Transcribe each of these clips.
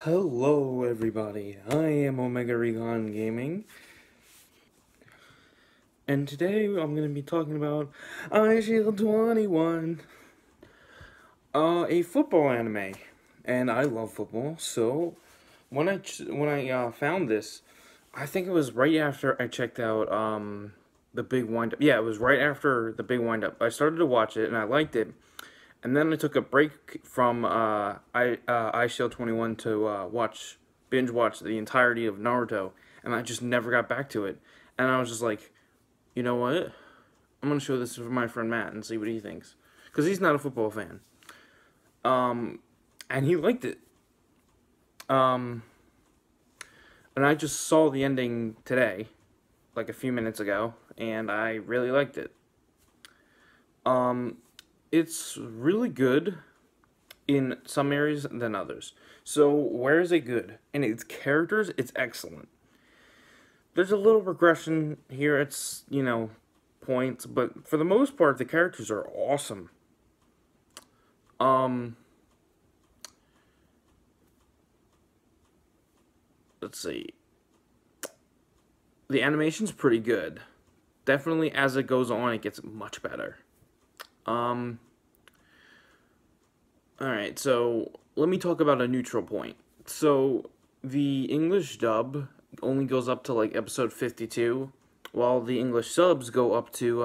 Hello everybody, I am Omega Recon Gaming, and today I'm going to be talking about Eyeshield21, a football anime, and I love football, so when I found this, I think it was right after I checked out, the Big Wind-Up. Yeah, it was right after the Big Wind-Up. I started to watch it, and I liked it. And then I took a break from Eyeshield21 to binge watch the entirety of Naruto, and I just never got back to it. And I was just like, you know what? I'm gonna show this to my friend Matt and see what he thinks, because he's not a football fan. And he liked it. And I just saw the ending today, like a few minutes ago, and I really liked it. It's really good in some areas than others. So, where is it good? In its characters, it's excellent. There's a little regression here, it's, points, but for the most part, the characters are awesome. Let's see. The animation's pretty good. Definitely, as it goes on, it gets much better. Alright, so let me talk about a neutral point. So, the English dub only goes up to, like, episode 52, while the English subs go up to,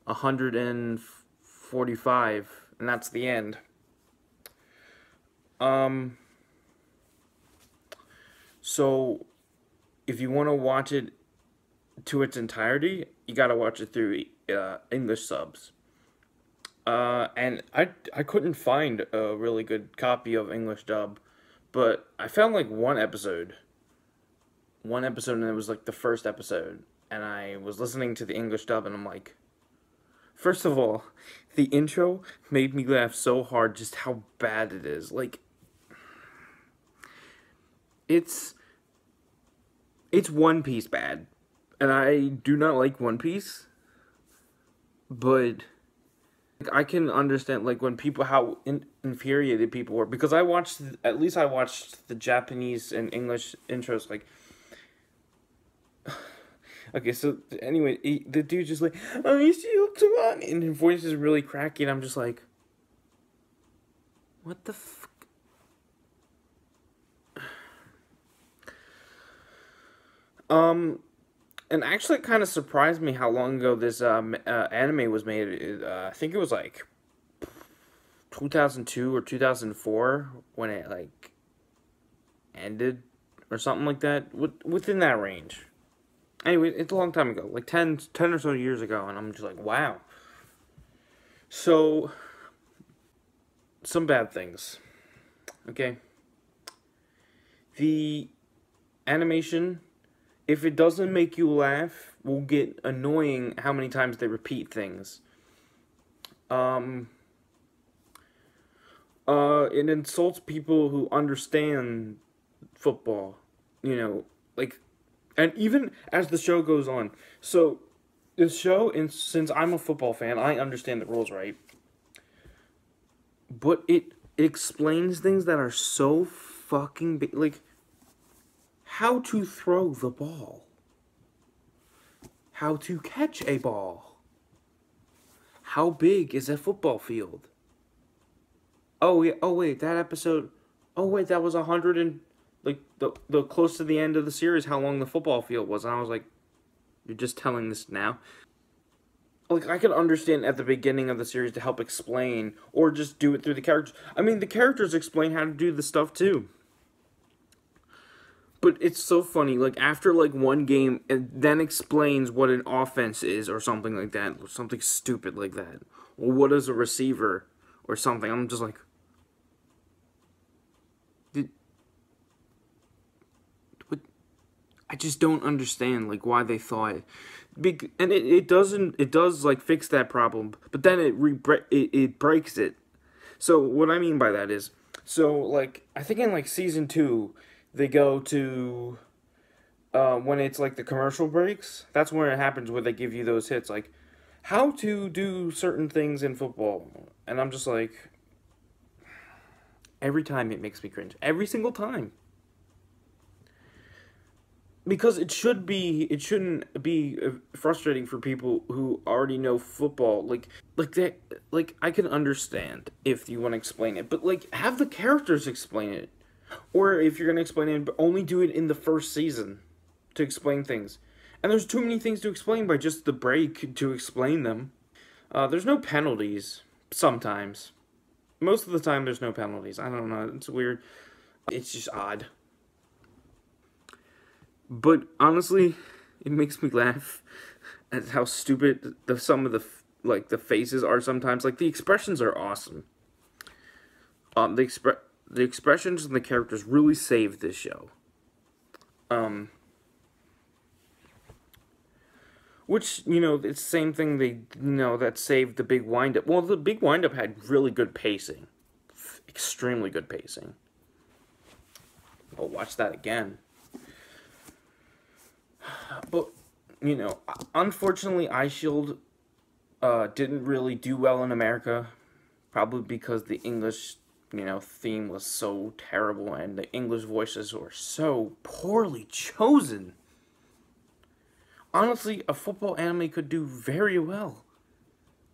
145, and that's the end. So, if you want to watch it to its entirety, you gotta watch it through, English subs. And I couldn't find a really good copy of English dub, but I found like one episode, and it was like the first episode, and I was listening to the English dub, and I'm like, first of all, the intro made me laugh so hard just how bad it is. Like, it's One Piece bad, and I do not like One Piece, but I can understand, like, when people, how infuriated people were, because I watched the Japanese and English intros, like, okay, so, anyway, the dude's just like, oh, you Eyeshield21, and his voice is really cracky, and I'm just like, what the fuck? And actually, it kind of surprised me how long ago this anime was made. I think it was like 2002 or 2004 when it like ended or something like that. Within that range. Anyway, it's a long time ago, like 10 or so years ago, and I'm just like, wow. So, some bad things. Okay. The animation, if it doesn't make you laugh, will get annoying how many times they repeat things. It insults people who understand football, like, and even as the show goes on. So, the show, and since I'm a football fan, I understand the rules, right? But it explains things that are so fucking big, like, how to throw the ball, how to catch a ball, how big is a football field. Oh yeah, oh wait, that episode, oh wait, that was 100 and, like, the close to the end of the series, how long the football field was, and I was like, you're just telling this now? Like, I could understand at the beginning of the series to help explain, or just do it through the characters. I mean, the characters explain how to do the stuff too. But it's so funny, like, after, like, one game, it then explains what an offense is, or something like that, or something stupid like that. Or what is a receiver, or something. I'm just like, what? I just don't understand, like, why they thought, and it does, like, fix that problem, but then it breaks it. So, what I mean by that is, so, like, I think in, like, Season 2, they go to, when it's, like, the commercial breaks, that's where it happens, where they give you those hits, like, how to do certain things in football, and I'm just like, Every time it makes me cringe. Every single time. Because it shouldn't be frustrating for people who already know football. Like that, like I can understand if you want to explain it, but like have the characters explain it, or if you're gonna explain it, but only do it in the first season to explain things. And there's too many things to explain by just the break to explain them. There's no penalties sometimes. Most of the time, there's no penalties. I don't know. It's weird. It's just odd. But honestly, it makes me laugh at how stupid some of the faces are sometimes. Like the expressions are awesome. The expressions and the characters really saved this show. Which, you know, it's the same thing that saved the big windup. Well, the big windup had really good pacing. Extremely good pacing. I'll watch that again. But, you know, unfortunately, Eyeshield didn't really do well in America. Probably because the English, theme was so terrible and the English voices were so poorly chosen. Honestly, a football anime could do very well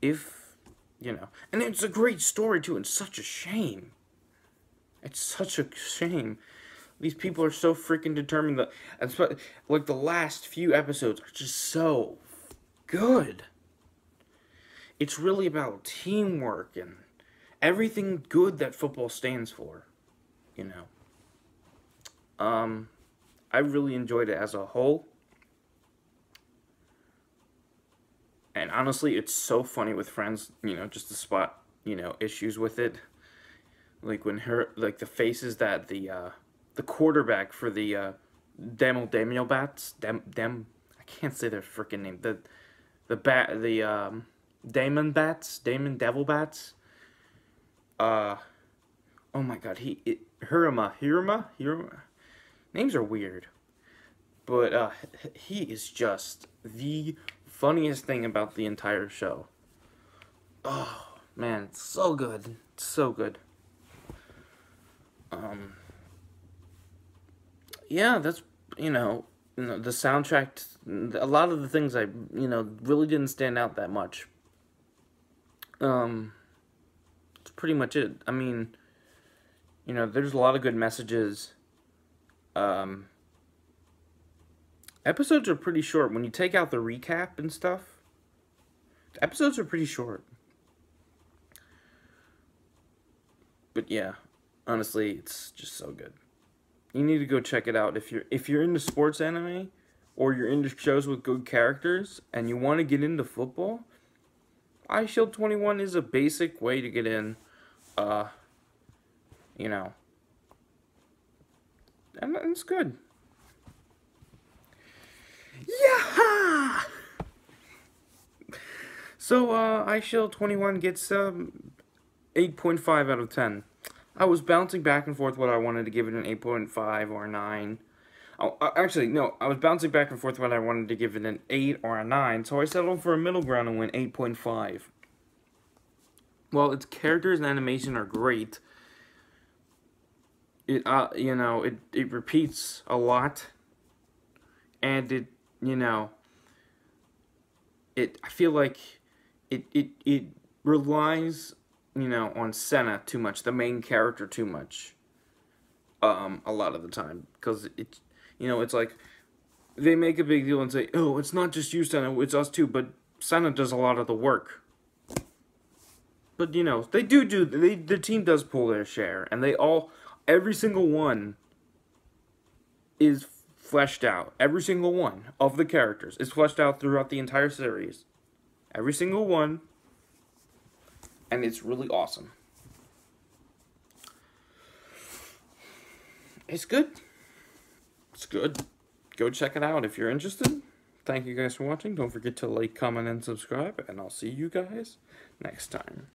if, and it's a great story too, and such a shame. It's such a shame. These people are so freaking determined that, like, the last few episodes are just so good. It's really about teamwork and everything good that football stands for, I really enjoyed it as a whole. And honestly, it's so funny with friends, just to spot, issues with it. Like when the faces that the quarterback for the Damel Bats, I can't say their freaking name. The Damon Devil Bats. Oh my god, Hiruma. Names are weird. But he is just the funniest thing about the entire show. Oh man, it's so good. It's so good. Yeah, that's, the soundtrack, a lot of the things I, really didn't stand out that much. That's pretty much it. I mean, there's a lot of good messages. Episodes are pretty short. When you take out the recap and stuff, episodes are pretty short. But yeah, honestly, it's just so good. You need to go check it out if you're into sports anime or you're into shows with good characters and you want to get into football. Eyeshield21 is a basic way to get in. And it's good. Yeah. So Eyeshield21 gets 8.5 out of 10. I was bouncing back and forth whether I wanted to give it an 8.5 or a 9. Oh, actually, no, I was bouncing back and forth whether I wanted to give it an 8 or a 9, so I settled for a middle ground and went 8.5. Well, its characters and animation are great. It, it repeats a lot, and I feel like it relies, on Senna too much, the main character too much, a lot of the time, because it's like, they make a big deal and say, oh, it's not just you, Senna, it's us too, but Senna does a lot of the work. But, the team does pull their share, and every single one is fleshed out. Every single one of the characters is fleshed out throughout the entire series. Every single one. And it's really awesome. It's good. It's good. Go check it out if you're interested. Thank you guys for watching. Don't forget to like, comment, and subscribe. And I'll see you guys next time.